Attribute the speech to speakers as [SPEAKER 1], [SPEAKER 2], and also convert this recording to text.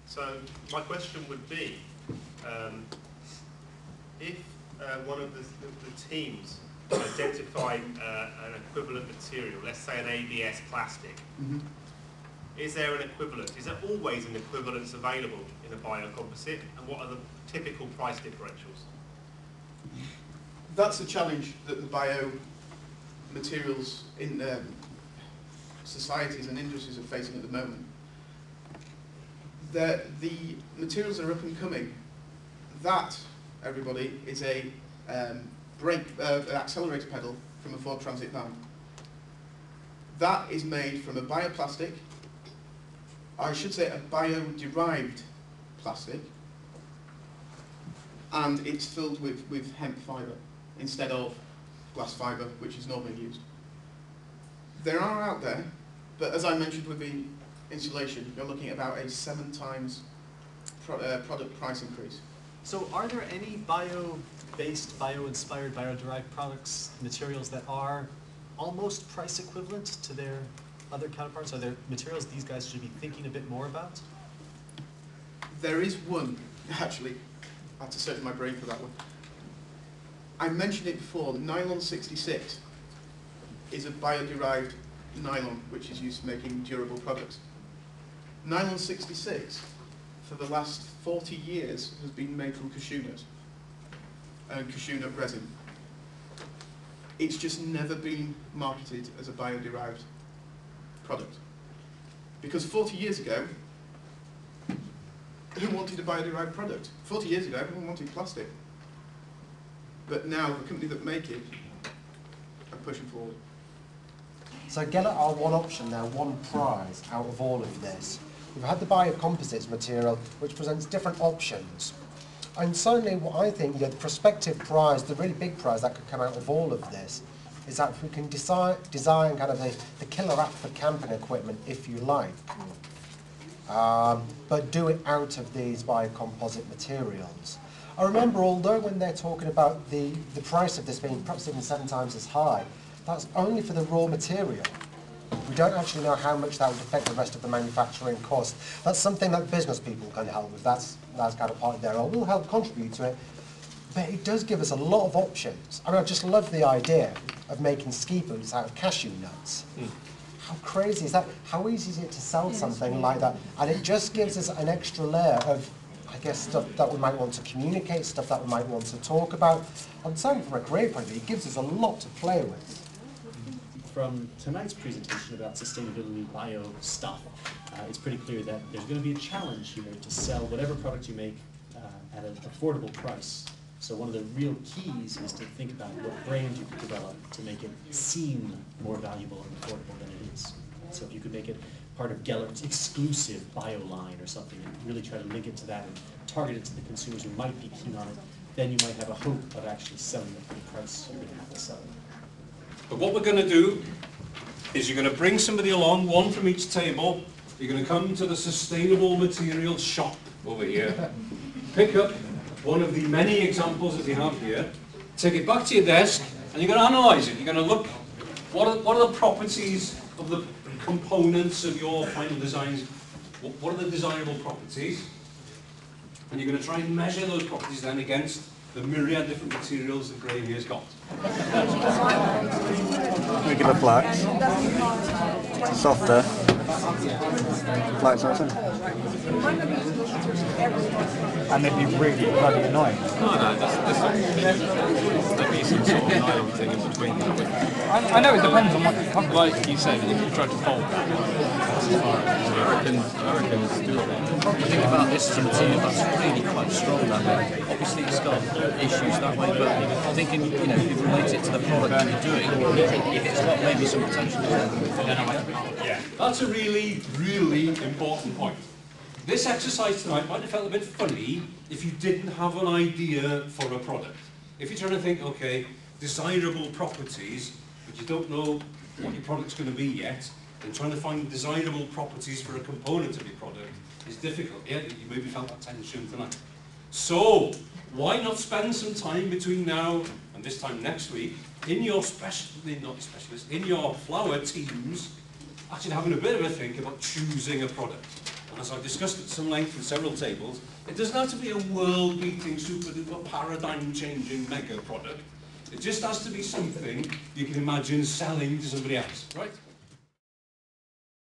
[SPEAKER 1] So my question would be, if one of the teams identify an equivalent material, let's say an ABS plastic, is there an equivalent? Is there always an equivalence available in a biocomposite, and what are the typical price differentials?
[SPEAKER 2] That's the challenge that the biomaterials in societies and industries are facing at the moment. The materials that are up and coming, that, everybody, is a accelerator pedal from a Ford Transit van. That is made from a bioplastic, I should say a bio-derived plastic, and it's filled with hemp fibre instead of glass fibre, which is normally used. There are out there, but as I mentioned with the insulation, you're looking at about a 7 times product price increase.
[SPEAKER 3] So are there any bio-based, bio-inspired, bio-derived products, materials that are almost price equivalent to their other counterparts? Are there materials these guys should be thinking a bit more about?
[SPEAKER 2] There is one, actually. I had to search my brain for that one. I mentioned it before, nylon 66 is a bio-derived nylon which is used for making durable products. Nylon 66 for the last 40 years has been made from cashew nut and cashew nut resin. It's just never been marketed as a bio-derived product. Because 40 years ago, who wanted a bio-derived product? 40 years ago, everyone wanted plastic. But now, the company that make it are pushing forward.
[SPEAKER 4] So Gellert are one option now, one prize out of all of this. We've had the biocomposites material, which presents different options. And certainly what I think, the prospective prize, the really big prize that could come out of all of this, is that if we can design kind of the killer app for camping equipment, if you like, but do it out of these biocomposite materials. I remember, although when they're talking about the price of this being perhaps even 7 times as high, that's only for the raw material. We don't actually know how much that would affect the rest of the manufacturing cost. That's something that business people can help with. That's kind of part of their role. We'll help contribute to it. But it does give us a lot of options. I mean, I just love the idea of making ski boots out of cashew nuts. How crazy is that? How easy is it to sell something like that? And it just gives us an extra layer of, I guess, stuff that we might want to communicate, stuff that we might want to talk about. And certainly from a career point of view, it gives us a lot to play with.
[SPEAKER 5] From tonight's presentation about sustainability bio stuff, it's pretty clear that there's going to be a challenge here to sell whatever product you make at an affordable price. So one of the real keys is to think about what brand you could develop to make it seem more valuable and affordable than it is. So if you could make it part of Gellert's exclusive bio line or something and really try to link it to that and target it to the consumers who might be keen on it, then you might have a hope of actually selling it for the price you're going to have to sell it.
[SPEAKER 6] But what we're going to do is you're going to bring somebody along, one from each table. You're going to come to the sustainable materials shop over here, pick up one of the many examples that we have here, take it back to your desk, and you're going to analyse it. You're going to look, what are the properties of the components of your final designs? What are the desirable properties? And you're going to try and measure those properties then against the myriad different materials that Graham here's got.
[SPEAKER 7] Regular flax, softer, flax resin.
[SPEAKER 8] And they'd be really bloody annoying.
[SPEAKER 9] No, there'd be some sort of nylon thing in between.
[SPEAKER 8] I know it depends on what you cover.
[SPEAKER 9] Like you said, if you try to fold that, I reckon it's doable. The thing about this is a material that's really quite strong that way. Obviously it's got issues that way, but I'm thinking, you know, if you relate it to the product that you're doing, it's got maybe some potential.
[SPEAKER 6] Yeah, that's a really, really important point. This exercise tonight might have felt a bit funny if you didn't have an idea for a product. If you're trying to think, okay, desirable properties, but you don't know what your product's going to be yet, then trying to find desirable properties for a component of your product is difficult. Yeah, you maybe felt that tension tonight. So, why not spend some time between now and this time next week in your in your flower teams, actually having a bit of a think about choosing a product. as I've discussed at some length with several tables, it doesn't have to be a world-beating, super-duper, paradigm-changing mega product. It just has to be something you can imagine selling to somebody else, right?